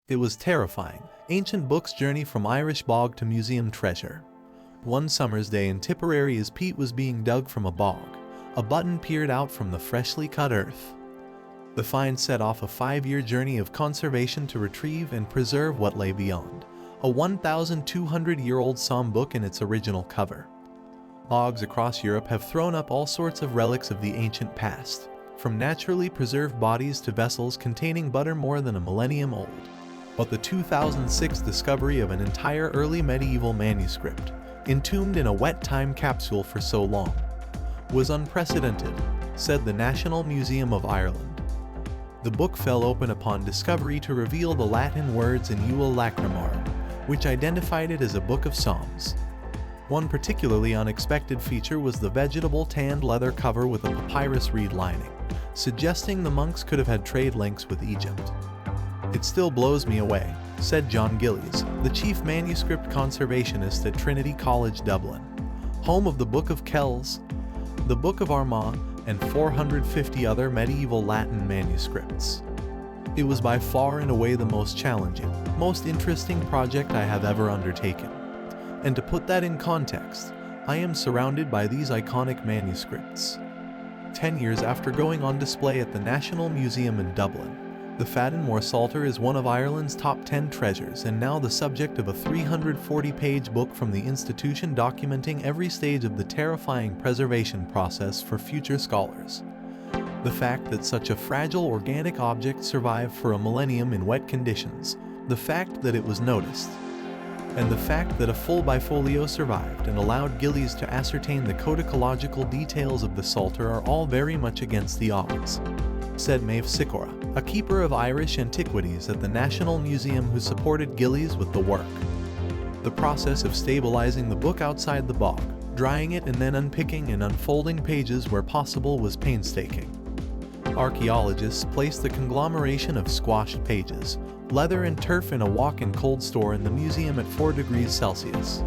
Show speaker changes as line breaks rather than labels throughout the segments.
It was terrifying. Ancient books journey from Irish bog to museum treasure. One summer's day in Tipperary as peat was being dug from a bog, a button peered out from the freshly cut earth. The find set off a 5-year journey of conservation to retrieve and preserve what lay beyond, a 1,200-year-old psalm book in its original cover. Bogs across Europe have thrown up all sorts of relics of the ancient past, from naturally preserved bodies to vessels containing butter more than a millennium old. But the 2006 discovery of an entire early medieval manuscript, entombed in a wet time capsule for so long, was unprecedented, said the National Museum of Ireland. The book fell open upon discovery to reveal the Latin words in Eula Lacrimarum, which identified it as a book of psalms. One particularly unexpected feature was the vegetable tanned leather cover with a papyrus reed lining, suggesting the monks could have had trade links with Egypt. "It still blows me away," said John Gillies, the chief manuscript conservationist at Trinity College Dublin, home of the Book of Kells, the Book of Armagh, and 450 other medieval Latin manuscripts. "It was by far and away the most challenging, most interesting project I have ever undertaken. And to put that in context, I am surrounded by these iconic manuscripts." 10 years after going on display at the National Museum in Dublin, the Fadden Psalter is one of Ireland's top 10 treasures and now the subject of a 340-page book from the institution documenting every stage of the terrifying preservation process for future scholars. The fact that such a fragile organic object survived for a millennium in wet conditions, the fact that it was noticed, and the fact that a full bifolio survived and allowed Gillies to ascertain the codicological details of the Psalter are all very much against the odds, said Maeve Sikora, a keeper of Irish antiquities at the National Museum who supported Gillies with the work. The process of stabilizing the book outside the bog, drying it and then unpicking and unfolding pages where possible was painstaking. Archaeologists placed the conglomeration of squashed pages, leather and turf in a walk-in cold store in the museum at 4 degrees Celsius.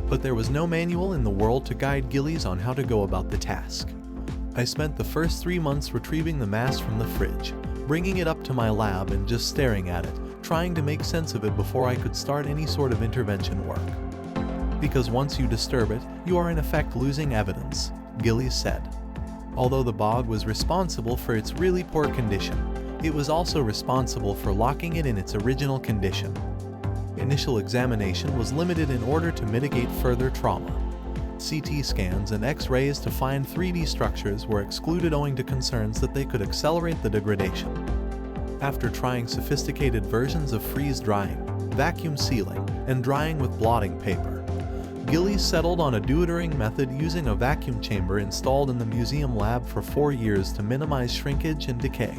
But there was no manual in the world to guide Gillies on how to go about the task. "I spent the first 3 months retrieving the mass from the fridge, bringing it up to my lab and just staring at it, trying to make sense of it before I could start any sort of intervention work. Because once you disturb it, you are in effect losing evidence," Gillies said. Although the bog was responsible for its really poor condition, it was also responsible for locking it in its original condition. Initial examination was limited in order to mitigate further trauma. CT scans and X-rays to find 3D structures were excluded owing to concerns that they could accelerate the degradation. After trying sophisticated versions of freeze drying, vacuum sealing, and drying with blotting paper, Gillies settled on a deutering method using a vacuum chamber installed in the museum lab for 4 years to minimize shrinkage and decay.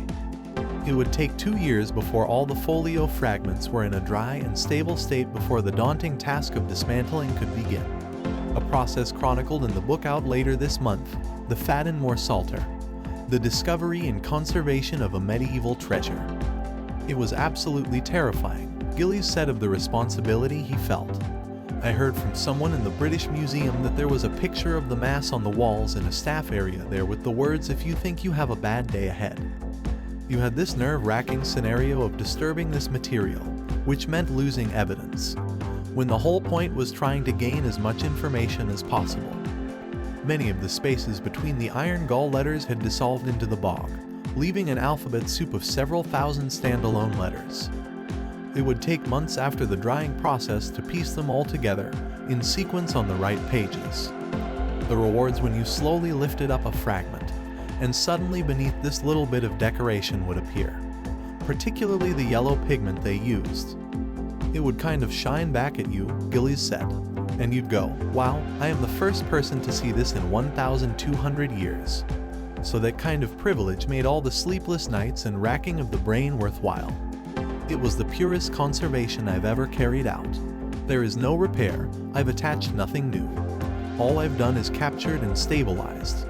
It would take 2 years before all the folio fragments were in a dry and stable state before the daunting task of dismantling could begin. A process chronicled in the book out later this month, The Fadden Psalter, the discovery and conservation of a medieval treasure. "It was absolutely terrifying," Gillies said of the responsibility he felt. "I heard from someone in the British Museum that there was a picture of the Mass on the walls in a staff area there with the words, 'If you think you have a bad day ahead.' You had this nerve-wracking scenario of disturbing this material, which meant losing evidence, when the whole point was trying to gain as much information as possible. Many of the spaces between the iron gall letters had dissolved into the bog, leaving an alphabet soup of several thousand standalone letters. It would take months after the drying process to piece them all together, in sequence on the right pages. The rewards when you slowly lifted up a fragment, and suddenly beneath this little bit of decoration would appear, particularly the yellow pigment they used. It would kind of shine back at you," Gillies said, "and you'd go, 'Wow, I am the first person to see this in 1,200 years.' So that kind of privilege made all the sleepless nights and racking of the brain worthwhile. It was the purest conservation I've ever carried out. There is no repair, I've attached nothing new. All I've done is captured and stabilized,